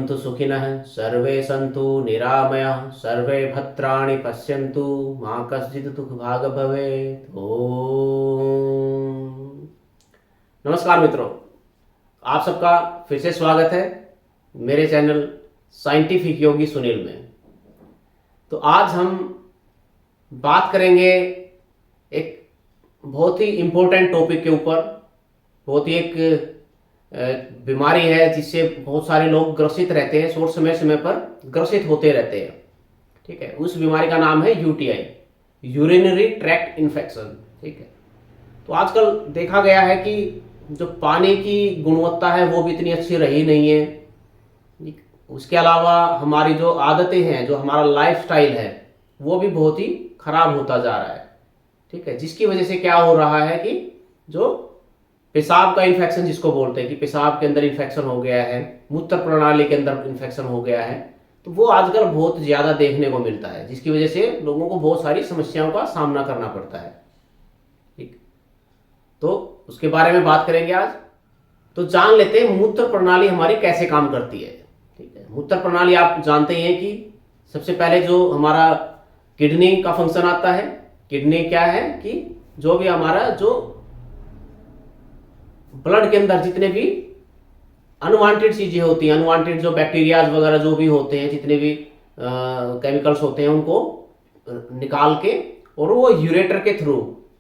भवन्तु सुखिनः सर्वे सन्तु निरामयाः सर्वे भद्राणि पश्यन्तु मा कश्चित् दुःखभाग् भवेत्। ओम नमस्कार मित्रों, आप सबका फिर से स्वागत है मेरे चैनल साइंटिफिक योगी सुनील में। तो आज हम बात करेंगे एक बहुत ही इम्पोर्टेंट टॉपिक के ऊपर। बहुत ही एक बीमारी है जिससे बहुत सारे लोग ग्रसित रहते हैं, शोर समय समय पर ग्रसित होते रहते हैं। ठीक है, उस बीमारी का नाम है यूटीआई, यूरिनरी ट्रैक्ट इन्फेक्शन। ठीक है, तो आजकल देखा गया है कि जो पानी की गुणवत्ता है वो भी इतनी अच्छी रही नहीं है। उसके अलावा हमारी जो आदतें हैं, जो हमारा लाइफस्टाइल है, वो भी बहुत ही खराब होता जा रहा है। ठीक है, जिसकी वजह से क्या हो रहा है कि जो पेशाब का इन्फेक्शन जिसको बोलते हैं कि पेशाब के अंदर इन्फेक्शन हो गया है, मूत्र प्रणाली के अंदर इन्फेक्शन हो गया है, तो वो आजकल बहुत ज़्यादा देखने को मिलता है, जिसकी वजह से लोगों को बहुत सारी समस्याओं का सामना करना पड़ता है। ठीक, तो उसके बारे में बात करेंगे आज। तो जान लेते हैं मूत्र प्रणाली हमारी कैसे काम करती है। ठीक है, मूत्र प्रणाली आप जानते हैं कि सबसे पहले जो हमारा किडनी का फंक्शन आता है। किडनी क्या है कि जो भी हमारा जो ब्लड के अंदर जितने भी अनवांटेड चीजें होती हैं, अनवांटेड जो बैक्टीरियाज वगैरह जो भी होते हैं, जितने भी केमिकल्स होते हैं, उनको निकाल के और वो यूरेटर के थ्रू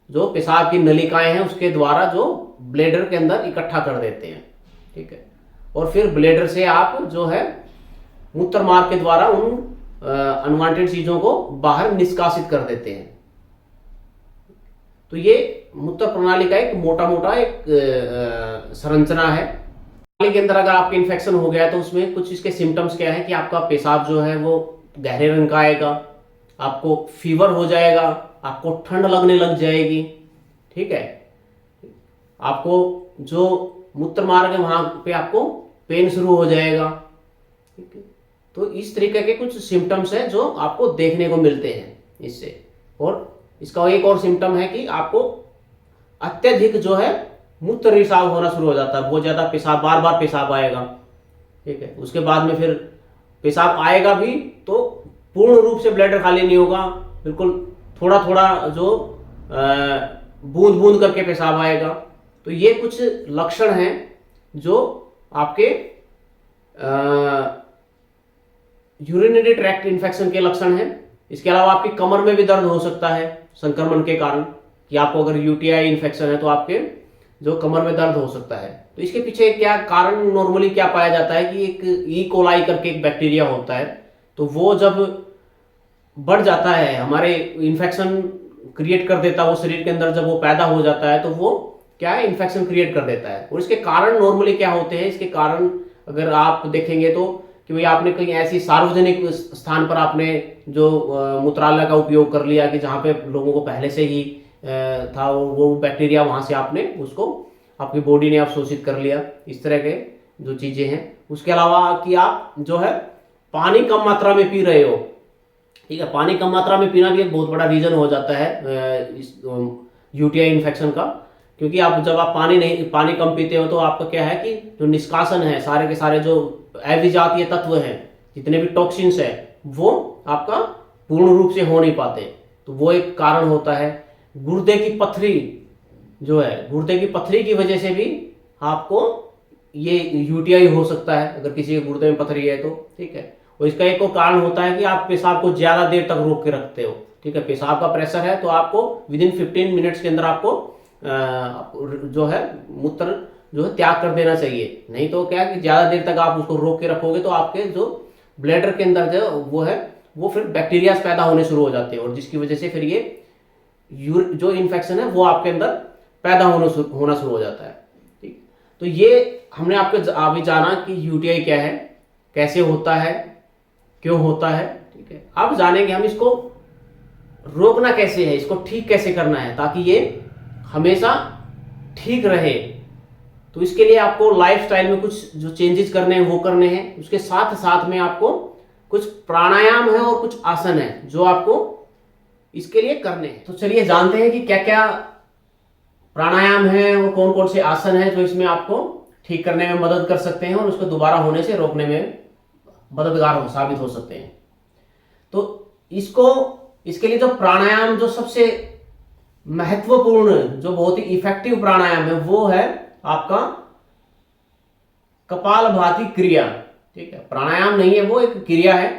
जो पेशाब की नलिकाएं हैं उसके द्वारा जो ब्लेडर के अंदर इकट्ठा कर देते हैं। ठीक है, और फिर ब्लेडर से आप जो है मूत्र मार्ग के द्वारा उन अनवांटेड चीजों को बाहर निष्कासित कर देते हैं। तो ये मूत्र प्रणाली का एक मोटा मोटा एक संरचना है। प्रणाली के अंदर अगर आपके इन्फेक्शन हो गया तो उसमें कुछ इसके सिम्टम्स क्या है कि आपका पेशाब जो है वो गहरे रंग का आएगा, आपको फीवर हो जाएगा, आपको ठंड लगने लग जाएगी। ठीक है, आपको जो मूत्र मार्ग है वहां पे आपको पेन शुरू हो जाएगा। ठीक है, तो इस तरीके के कुछ सिम्टम्स हैं जो आपको देखने को मिलते हैं इससे। और इसका एक और सिम्टम है कि आपको अत्यधिक जो है मूत्र रिसाव होना शुरू हो जाता है, बहुत ज्यादा पेशाब, बार बार पेशाब आएगा। ठीक है, उसके बाद में फिर पेशाब आएगा भी तो पूर्ण रूप से ब्लैडर खाली नहीं होगा, बिल्कुल थोड़ा थोड़ा जो बूंद बूंद करके पेशाब आएगा। तो ये कुछ लक्षण हैं जो आपके यूरिनरी ट्रैक्ट इन्फेक्शन के लक्षण हैं। इसके अलावा आपकी कमर में भी दर्द हो सकता है संक्रमण के कारण, कि आपको अगर यूटीआई इन्फेक्शन है तो आपके जो कमर में दर्द हो सकता है। तो इसके पीछे क्या कारण नॉर्मली क्या पाया जाता है कि एक ई कोलाई करके एक बैक्टीरिया होता है, तो वो जब बढ़ जाता है, हमारे इन्फेक्शन क्रिएट कर देता है वो शरीर के अंदर, जब वो पैदा हो जाता है तो वो क्या है, इन्फेक्शन क्रिएट कर देता है। और इसके कारण नॉर्मली क्या होते हैं, इसके कारण अगर आप देखेंगे तो कि भाई आपने कहीं ऐसी सार्वजनिक स्थान पर आपने जो मूत्रालय का उपयोग कर लिया कि जहाँ पे लोगों को पहले से ही था वो बैक्टीरिया, वहाँ से आपने उसको आपकी बॉडी ने अवशोषित कर लिया, इस तरह के जो चीज़ें हैं। उसके अलावा कि आप जो है पानी कम मात्रा में पी रहे हो। ठीक है, पानी कम मात्रा में पीना भी एक बहुत बड़ा रीज़न हो जाता है इस यूटीआई इन्फेक्शन का, क्योंकि आप जब आप पानी कम पीते हो तो आपका क्या है कि जो निष्कासन है, सारे के सारे जो अविजातीय तत्व हैं, जितने भी टॉक्सिन्स है, वो आपका पूर्ण रूप से हो नहीं पाते। तो वो एक कारण होता है। गुर्दे की पथरी जो है, गुर्दे की पथरी की वजह से भी आपको ये यूटीआई हो सकता है, अगर किसी के गुर्दे में पथरी है तो। ठीक है, और इसका एक और कारण होता है कि आप पेशाब को ज्यादा देर तक रोक के रखते हो। ठीक है, पेशाब का प्रेशर है तो आपको विदिन 15 मिनट्स के अंदर आपको जो है मूत्र जो है त्याग कर देना चाहिए। नहीं तो क्या कि ज्यादा देर तक आप उसको रोक के रखोगे तो आपके जो ब्लैडर के अंदर जो वो है वो फिर बैक्टीरिया पैदा होने शुरू हो जाते हैं, और जिसकी वजह से फिर ये जो इन्फेक्शन है वो आपके अंदर पैदा होना शुरू हो जाता है। ठीक, तो ये हमने आपको अभी जाना कि यूटीआई क्या है, कैसे होता है, क्यों होता है। ठीक है, अब जानेंगे हम इसको रोकना कैसे है, इसको ठीक कैसे करना है ताकि ये हमेशा ठीक रहे। तो इसके लिए आपको लाइफस्टाइल में कुछ जो चेंजेस करने हैं वो करने हैं। उसके साथ साथ में आपको कुछ प्राणायाम है और कुछ आसन है जो आपको इसके लिए करने हैं। तो चलिए जानते हैं कि क्या क्या प्राणायाम है और कौन कौन से आसन है जो इसमें आपको ठीक करने में मदद कर सकते हैं और उसको दोबारा होने से रोकने में मददगार हो साबित हो सकते हैं। तो इसके लिए जो प्राणायाम जो सबसे महत्वपूर्ण, जो बहुत ही इफेक्टिव प्राणायाम है, वो है आपका कपालभाति क्रिया। ठीक है, प्राणायाम नहीं है, वो एक क्रिया है।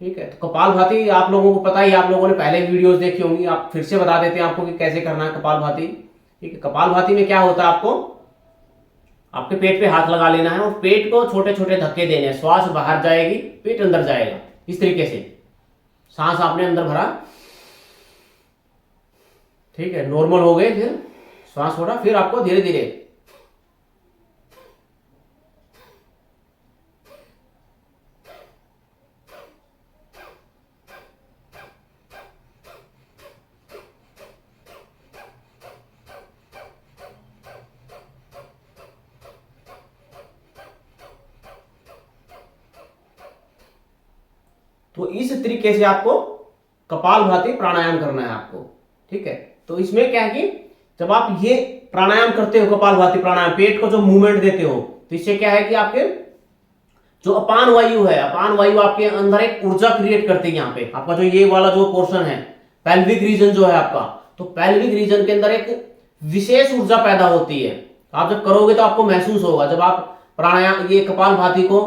ठीक है, तो कपालभाति आप लोगों को पता ही, आप लोगों ने पहले वीडियोस देखी होंगी, आप फिर से बता देते हैं आपको कि कैसे करना है कपालभाति। ठीक है, कपालभाति में क्या होता है, आपको आपके पेट पे हाथ लगा लेना है और पेट को छोटे छोटे धक्के देने हैं। श्वास बाहर जाएगी, पेट अंदर जाएगा, इस तरीके से सांस आपने अंदर भरा। ठीक है, नॉर्मल हो गए, फिर श्वास छोड़ा, फिर आपको धीरे धीरे तो इस तरीके से आपको कपालभाति प्राणायाम करना है आपको। ठीक है, तो इसमें क्या है कि जब आप ये प्राणायाम करते हो, कपालभाति प्राणायाम, पेट को जो मूवमेंट देते हो, तो इससे क्या है कि आपके जो अपान वायु है, अपान वायु आपके अंदर एक ऊर्जा क्रिएट करती है। यहाँ पे आपका जो ये वाला जो पोर्शन है, पेल्विक रीजन जो है आपका, तो पेल्विक रीजन के अंदर एक विशेष ऊर्जा पैदा होती है। आप जब करोगे तो आपको महसूस होगा, जब आप प्राणायाम ये कपालभाति को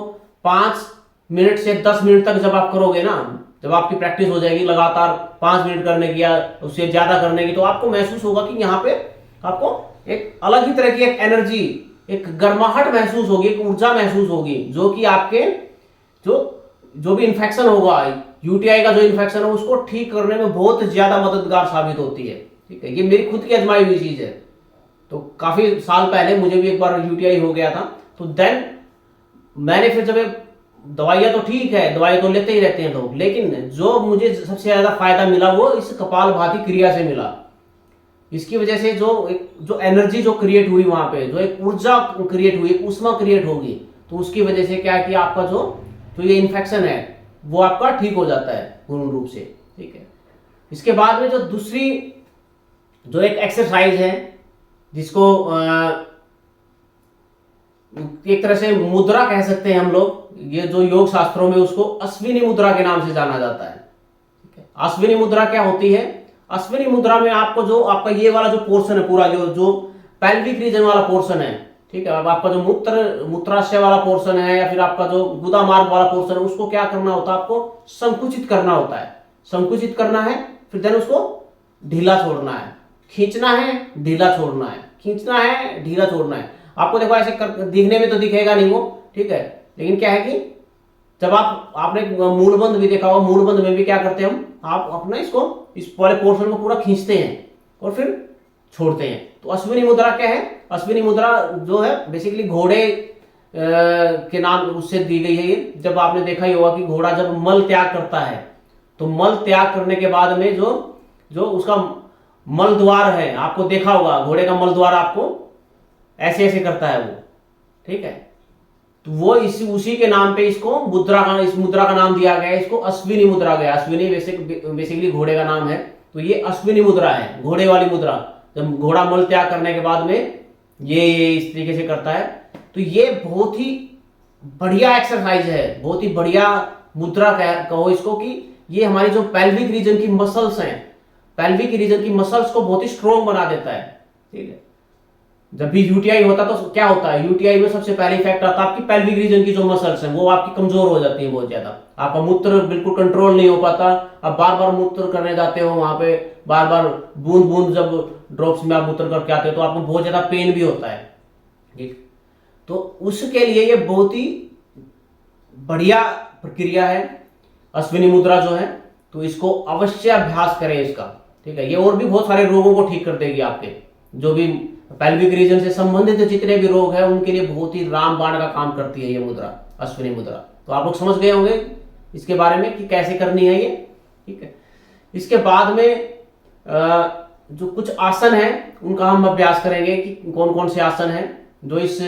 5 मिनट से 10 मिनट तक जब आप करोगे ना, जब आपकी प्रैक्टिस हो जाएगी लगातार 5 मिनट करने की या उससे ज्यादा करने की, तो आपको महसूस होगा कि यहाँ पे आपको एक अलग ही तरह की एक एनर्जी, एक गर्माहट महसूस होगी, एक ऊर्जा महसूस होगी, जो कि आपके जो भी इन्फेक्शन होगा, यूटीआई का जो इन्फेक्शन है उसको ठीक करने में बहुत ज्यादा मददगार साबित होती है। ठीक है, ये मेरी खुद की आजमाई हुई चीज है। तो काफी साल पहले मुझे भी एक बार यूटीआई हो गया था, तो देन मैंने फिर जब दवाइयां तो ठीक है, दवाई तो लेते ही रहते हैं लोग, लेकिन जो मुझे सबसे ज्यादा फायदा मिला वो इस कपालभाति क्रिया से मिला। इसकी वजह से जो एनर्जी जो क्रिएट हुई वहां पे, जो एक ऊर्जा क्रिएट हुई, एक ऊष्मा क्रिएट होगी, तो उसकी वजह से क्या है कि आपका जो ये इन्फेक्शन है वो आपका ठीक हो जाता है पूर्ण रूप से। ठीक है, इसके बाद में जो दूसरी जो एक एक्सरसाइज है, जिसको एक तरह से मुद्रा कह सकते हैं हम लोग, ये जो योग शास्त्रों में उसको अश्विनी मुद्रा के नाम से जाना जाता है। ठीक है, अश्विनी मुद्रा क्या होती है? अश्विनी मुद्रा में आपको जो आपका ये वाला जो पोर्शन है, पूरा जो पेल्विक रीजन वाला पोर्शन है, ठीक है, अब आपका जो मूत्राशय वाला पोर्शन है या फिर आपका जो गुदा मार्ग वाला पोर्शन है, उसको क्या करना होता है? आपको संकुचित करना होता है। संकुचित करना है, फिर देन उसको ढीला छोड़ना है, खींचना है, ढीला छोड़ना है, खींचना है, ढीला छोड़ना है। आपको देखो ऐसे दिखने में तो दिखेगा नहीं वो, ठीक है, लेकिन क्या है कि जब आपने मूलबंध भी देखा होगा, मूलबंध में भी क्या करते हैं हम, आप अपना इस वाले पोर्शन को पूरा खींचते हैं और फिर छोड़ते हैं। तो अश्विनी मुद्रा क्या है? अश्विनी मुद्रा जो है बेसिकली घोड़े के नाम उससे दी गई है ये। जब आपने देखा ही होगा कि घोड़ा जब मल त्याग करता है, तो मल त्याग करने के बाद में जो उसका मल द्वार है, आपको देखा होगा घोड़े का मल द्वार आपको ऐसे ऐसे करता है वो, ठीक है, तो वो उसी के नाम पे इसको इस मुद्रा का नाम दिया गया है, इसको अश्विनी मुद्रा गया। अश्विनी बेसिकली घोड़े का नाम है, तो ये अश्विनी मुद्रा है, घोड़े वाली मुद्रा। जब घोड़ा मल त्याग करने के बाद में ये इस तरीके से करता है, तो ये बहुत ही बढ़िया एक्सरसाइज है, बहुत ही बढ़िया मुद्रा कहो इसको, कि ये हमारी जो पेल्विक रीजन की मसल्स हैं, पेल्विक रीजन की मसल्स को बहुत ही स्ट्रॉन्ग बना देता है। ठीक है, जब भी यूटीआई होता तो क्या होता है? यूटीआई में सबसे पहले इफेक्ट आता है आपकी पेल्विक रीजन की जो मसल्स हैं वो आपकी कमजोर हो जाती है बहुत ज्यादा, आपका मूत्र बिल्कुल कंट्रोल नहीं हो पाता, आप बार बार मूत्र करने जाते हो, वहां पे बार बार बूंद बूंद जब ड्रॉप्स में आप मूत्र करके आते हो तो आपको बहुत ज्यादा पेन भी होता है। ठीक, तो उसके लिए ये बहुत ही बढ़िया प्रक्रिया है अश्विनी मुद्रा जो है, तो इसको अवश्य अभ्यास करें इसका। ठीक है, ये और भी बहुत सारे रोगों को ठीक कर देगी, आपके जो भी पेल्विक रीजन से संबंधित जितने भी रोग हैं उनके लिए बहुत ही रामबाण का काम करती है ये मुद्रा, अश्विनी मुद्रा। तो आप लोग समझ गए होंगे इसके बारे में कि कैसे करनी है ये। ठीक है, इसके बाद में जो कुछ आसन है उनका हम अभ्यास करेंगे कि कौन कौन से आसन हैं जो इस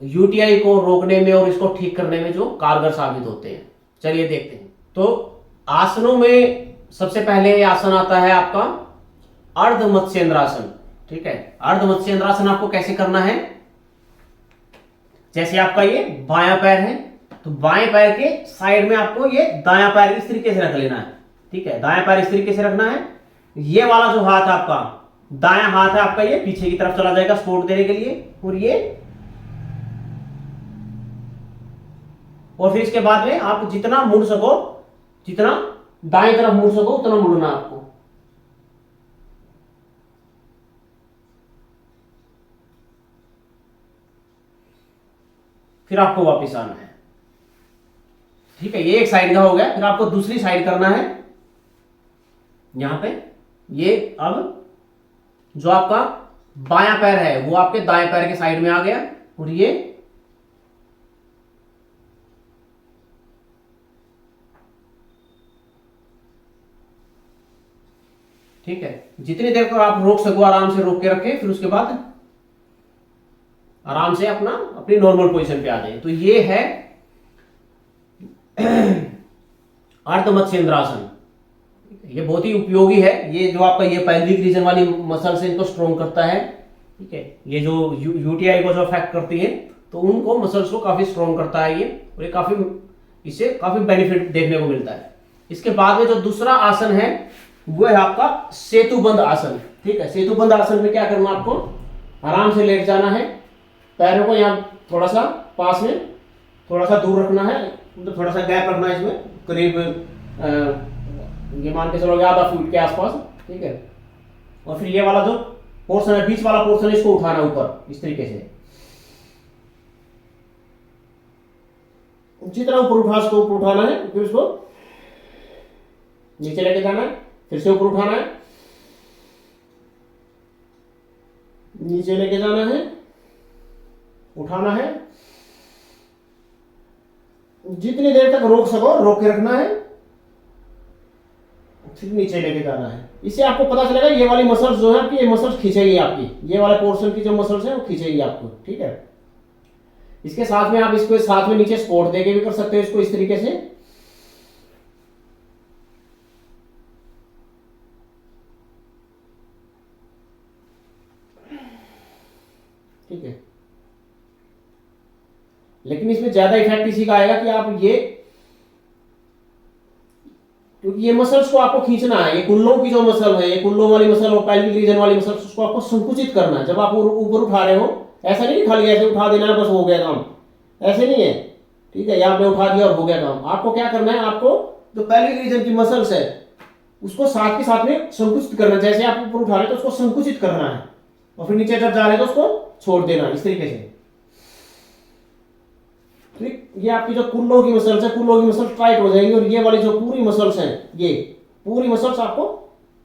यूटीआई को रोकने में और इसको ठीक करने में जो कारगर साबित होते हैं। चलिए देखते हैं। तो आसनों में सबसे पहले आसन आता है आपका अर्ध मत्स्येंद्रासन। ठीक है, अर्ध मत्स्येंद्रासन आपको कैसे करना है? जैसे आपका ये बायां पैर है, तो बाएं पैर के साइड में आपको ये दायां पैर इस तरीके से रख लेना है। ठीक है, दायां पैर इस तरीके से रखना है। ये वाला जो हाथ आपका दायां हाथ है आपका, ये पीछे की तरफ चला जाएगा सपोर्ट देने के लिए, और फिर इसके बाद में आप जितना मुड़ सको, जितना दाएं तरफ मुड़ सको उतना मुड़ना आपको। फिर आपको वापस आना है। ठीक है, ये एक साइड का हो गया। फिर आपको दूसरी साइड करना है। यहां पे ये अब जो आपका बायां पैर है वो आपके दाएं पैर के साइड में आ गया, और ये ठीक है, जितनी देर तक आप रोक सको आराम से रोक के रखें, फिर उसके बाद आराम से अपनी नॉर्मल पोजीशन पे आ जाए। तो ये है अर्ध मत्स्येंद्रासन। ये बहुत ही उपयोगी है। ये जो आपका ये पेल्विक रीजन वाली मसल से इनको स्ट्रॉन्ग करता है। ठीक है, ये जो यूटीआई को जो अफेक्ट करती है तो उनको मसल्स को काफी स्ट्रॉन्ग करता है ये, और ये इससे काफी बेनिफिट देखने को मिलता है। इसके बाद में जो दूसरा आसन है वो है आपका सेतुबंध आसन। ठीक है, सेतुबंध आसन में क्या करना, आपको आराम से लेट जाना है, पैरों को यहाँ थोड़ा सा पास में थोड़ा सा दूर रखना है, मतलब थोड़ा सा गैप रखना है इसमें, करीब ये मान के चलोगे आधा फुट के आसपास। ठीक है, और फिर ये वाला जो पोर्शन है, बीच वाला पोर्शन है, इसको उठाना ऊपर इस तरीके से, जितना ऊपर उठा सको ऊपर उठाना है। फिर उसको नीचे लेके जाना है, फिर से ऊपर उठाना है, नीचे लेके जाना है, उठाना है, जितनी देर तक रोक सको रोक के रखना है, फिर नीचे लेके जाना है। इससे आपको पता चलेगा ये वाली मसल्स जो है आपकी, ये मसल्स खींचेगी आपकी, ये वाले पोर्शन की जो मसल्स है वो खींचेगी आपको। ठीक है, इसके साथ में आप इसको साथ में नीचे सपोर्ट देके भी कर सकते हो इसको इस तरीके से। ठीक है, लेकिन इसमें ज्यादा इफेक्ट इसी का आएगा कि आप ये, क्योंकि ये मसल्स को आपको खींचना है, ये कुल्लों की जो मसल है, ये कुल्लों वाली मसल और पेल्विक रीजन वाली मसल, उसको आपको संकुचित करना है। जब आप ऊपर उठा रहे हो, ऐसा नहीं खाली ऐसे उठा देना है बस हो गया काम, ऐसे नहीं है। ठीक है, आपने उठा दिया और हो गया काम। आपको क्या करना है, आपको जो पेल्विक रीजन की मसल्स है उसको साथ के साथ में संकुचित करना है। जैसे आप ऊपर उठा रहे तो उसको संकुचित करना है, और फिर नीचे जब जा रहे तो उसको छोड़ देना इस तरीके से। ठीक, ये आपकी जो कुल्लों की मसल्स है, कुल्लों की मसल्स टाइट हो जाएंगी, और ये वाली जो पूरी मसल्स हैं, ये पूरी मसल्स आपको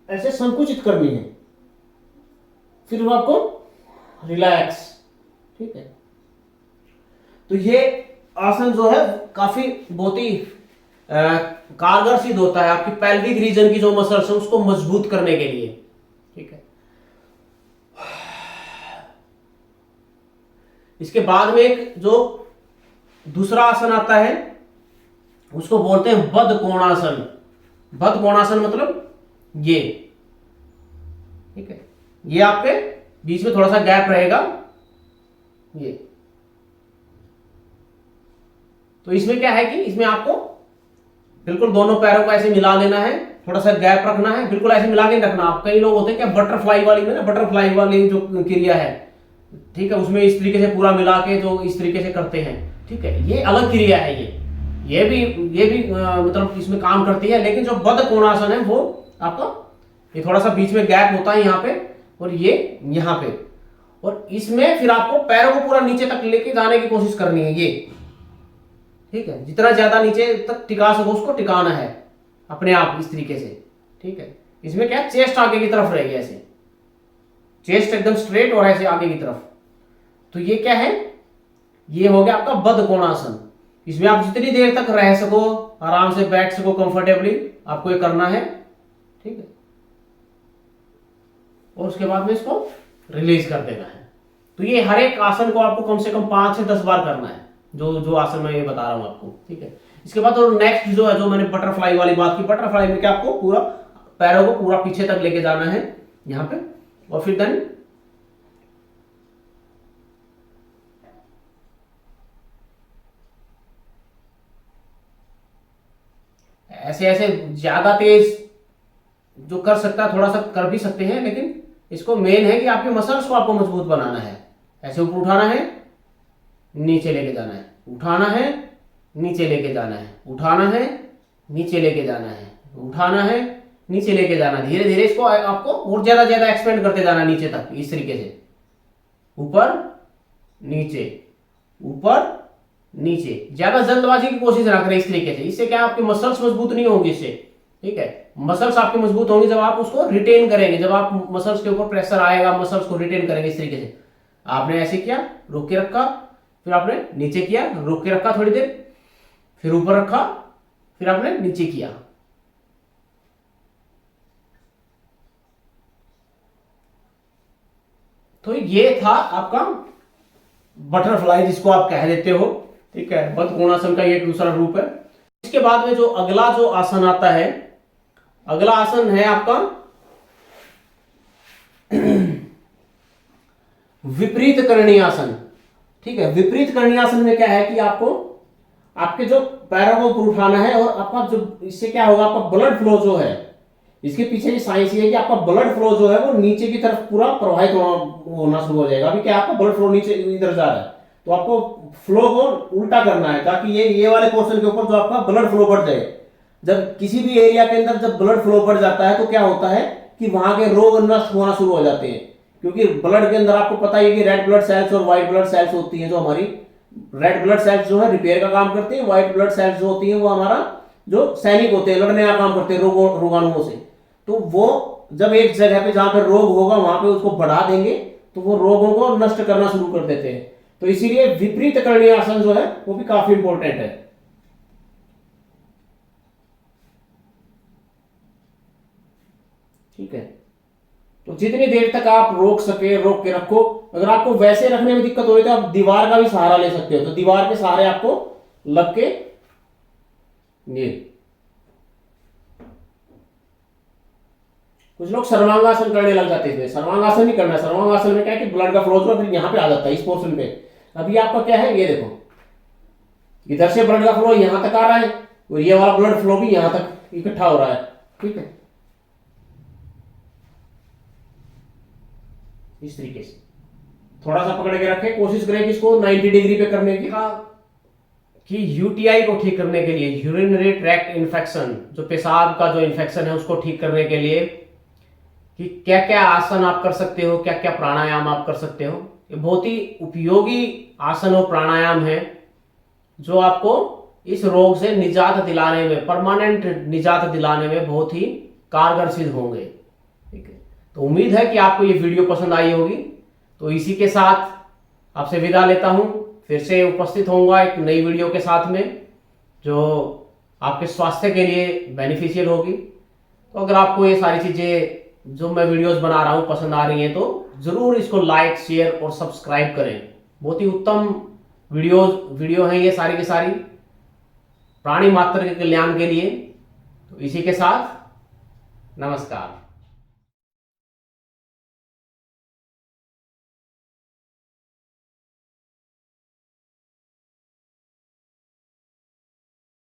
ऐसे संकुचित करनी है, फिर वो आपको रिलैक्स। ठीक है, तो ये आसन जो है काफी बहुत ही कारगर सिद्ध होता है आपकी पेल्विक रीजन की जो मसल्स है उसको मजबूत करने के लिए। ठीक है, इसके बाद में एक जो दूसरा आसन आता है उसको बोलते हैं बद्ध कोणासन। बद्ध कोणासन मतलब ये, ठीक है, ये आपके बीच में थोड़ा सा गैप रहेगा ये। तो इसमें क्या है कि इसमें आपको बिल्कुल दोनों पैरों को ऐसे मिला लेना है, थोड़ा सा गैप रखना है, बिल्कुल ऐसे मिला के रखना। आप कई लोग होते हैं क्या बटरफ्लाई वाली में ना, बटरफ्लाई वाली जो क्रिया है, ठीक है, उसमें इस तरीके से पूरा मिला के जो इस तरीके से करते हैं। ठीक है, ये अलग क्रिया है, ये भी मतलब इसमें काम करती है। लेकिन जो बद्ध कोणासन है वो आपका ये थोड़ा सा बीच में गैप होता है यहाँ पे, और ये यहाँ पे, और इसमें फिर आपको पैरों को पूरा नीचे तक लेके जाने की कोशिश करनी है ये। ठीक है, जितना ज्यादा नीचे तक टिका सको उसको टिकाना है अपने आप इस तरीके से। ठीक है, इसमें क्या चेस्ट आगे की तरफ रहेगी, ऐसे चेस्ट एकदम स्ट्रेट और ऐसे आगे की तरफ। तो ये क्या है, ये हो गया आपका बद्ध कोणासन। इसमें आप जितनी देर तक रह सको, आराम से बैठ सको कंफर्टेबली, आपको ये करना है। ठीक है, और उसके बाद में इसको रिलीज कर देना है। तो ये हर एक आसन को आपको कम से कम 5 से 10 बार करना है, जो आसन मैं ये बता रहा हूं आपको। ठीक है, इसके बाद और नेक्स्ट जो है, जो मैंने बटरफ्लाई वाली बात की, बटरफ्लाई में क्या आपको पूरा पैरों को पूरा पीछे तक लेके जाना है यहां पे, और फिर देन ऐसे ऐसे ज्यादा तेज जो कर सकता है थोड़ा सा कर भी सकते हैं, लेकिन इसको मेन है कि आपके मसल्स को आपको मजबूत बनाना है। ऐसे ऊपर उठाना है, नीचे लेके जाना है, उठाना है, नीचे लेके जाना है, उठाना है, नीचे लेके जाना है, उठाना है, नीचे लेके जाना। धीरे धीरे इसको आपको और ज्यादा ज्यादा एक्सपेंड करते जाना नीचे तक, इस तरीके से ऊपर नीचे ऊपर नीचे। ज्यादा जल्दबाजी की कोशिश ना करें इस तरीके से, इससे क्या आपके मसल्स मजबूत नहीं होंगे इससे। ठीक है, मसल्स आपके मजबूत होंगे जब आप उसको रिटेन करेंगे, जब आप मसल्स के ऊपर प्रेशर आएगा, मसल्स को रिटेन करेंगे इस तरीके से। आपने ऐसे किया, रोक के रखा, फिर आपने नीचे किया, रोक के रखा थोड़ी देर, फिर ऊपर रखा, फिर आपने नीचे किया। तो ये था आपका बटरफ्लाई जिसको आप कह देते हो। ठीक है, बद्ध कोणासन का ये दूसरा रूप है। इसके बाद में जो अगला जो आसन आता है, अगला आसन है आपका विपरीत करणी आसन। ठीक है, विपरीत करणी आसन में क्या है कि आपको आपके जो पैरों को ऊपर उठाना है और आपका जो इससे क्या होगा, आपका ब्लड फ्लो जो है, इसके पीछे की साइंस ये है कि आपका ब्लड फ्लो जो है वो नीचे की तरफ पूरा प्रवाहित होना शुरू हो जाएगा। अभी क्या आपका ब्लड फ्लो नीचे इधर जा रहा है, तो आपको फ्लो को उल्टा करना है ताकि ये वाले पोर्शन के ऊपर जो आपका ब्लड फ्लो बढ़ जाए। जब किसी भी एरिया के अंदर जब ब्लड फ्लो बढ़ जाता है तो क्या होता है कि वहां के रोग नष्ट होना शुरू हो जाते हैं, क्योंकि ब्लड के अंदर आपको पता है कि रेड ब्लड सेल्स और व्हाइट ब्लड सेल्स होती हैं। जो हमारी रेड ब्लड सेल्स जो है रिपेयर का काम करती है, व्हाइट ब्लड सेल्स जो होती है वो हमारा जो सैनिक होते हैं, लड़ने का काम करते हैं रोगाणुओं से। तो वो जब एक जगह पे जहां पे रोग होगा वहां पे उसको बढ़ा देंगे तो वो रोगों को नष्ट करना शुरू कर देते हैं। तो इसीलिए विपरीत करणी आसन जो है वो भी काफी इंपॉर्टेंट है। ठीक है, तो जितनी देर तक आप रोक सके रोक के रखो। अगर आपको वैसे रखने में दिक्कत हो रही तो आप दीवार का भी सहारा ले सकते हो, तो दीवार के सहारे आपको लग के ये। कुछ लोग सर्वांगासन करने लग जाते हैं, सर्वांगासन नहीं करना। सर्वांगासन में क्या है कि ब्लड का फ्लो जो फिर यहां पे आ जाता है इस पोर्शन पे। अभी आपका क्या है, ये देखो इधर से ब्लड का फ्लो यहां तक आ रहा है और ये वाला ब्लड फ्लो भी यहां तक इकट्ठा हो रहा है। ठीक है, इस तरीके से थोड़ा सा पकड़ के रखें। कोशिश करें कि इसको 90 डिग्री पे करने की, कि यूटीआई को ठीक करने के लिए, यूरिनरी ट्रैक्ट इन्फेक्शन, जो पेशाब का जो इन्फेक्शन है उसको ठीक करने के लिए कि क्या क्या आसन आप कर सकते हो, क्या क्या प्राणायाम आप कर सकते हो। ये बहुत ही उपयोगी आसन और प्राणायाम है जो आपको इस रोग से निजात दिलाने में, परमानेंट निजात दिलाने में बहुत ही कारगर सिद्ध होंगे। ठीक है, तो उम्मीद है कि आपको ये वीडियो पसंद आई होगी। तो इसी के साथ आपसे विदा लेता हूं, फिर से उपस्थित होऊंगा एक नई वीडियो के साथ में जो आपके स्वास्थ्य के लिए बेनिफिशियल होगी। तो अगर आपको ये सारी चीजें जो मैं वीडियोस बना रहा हूं पसंद आ रही हैं तो जरूर इसको लाइक शेयर और सब्सक्राइब करें। बहुत ही उत्तम वीडियो हैं ये सारी की सारी प्राणी मात्र के कल्याण के लिए। तो इसी के साथ नमस्कार।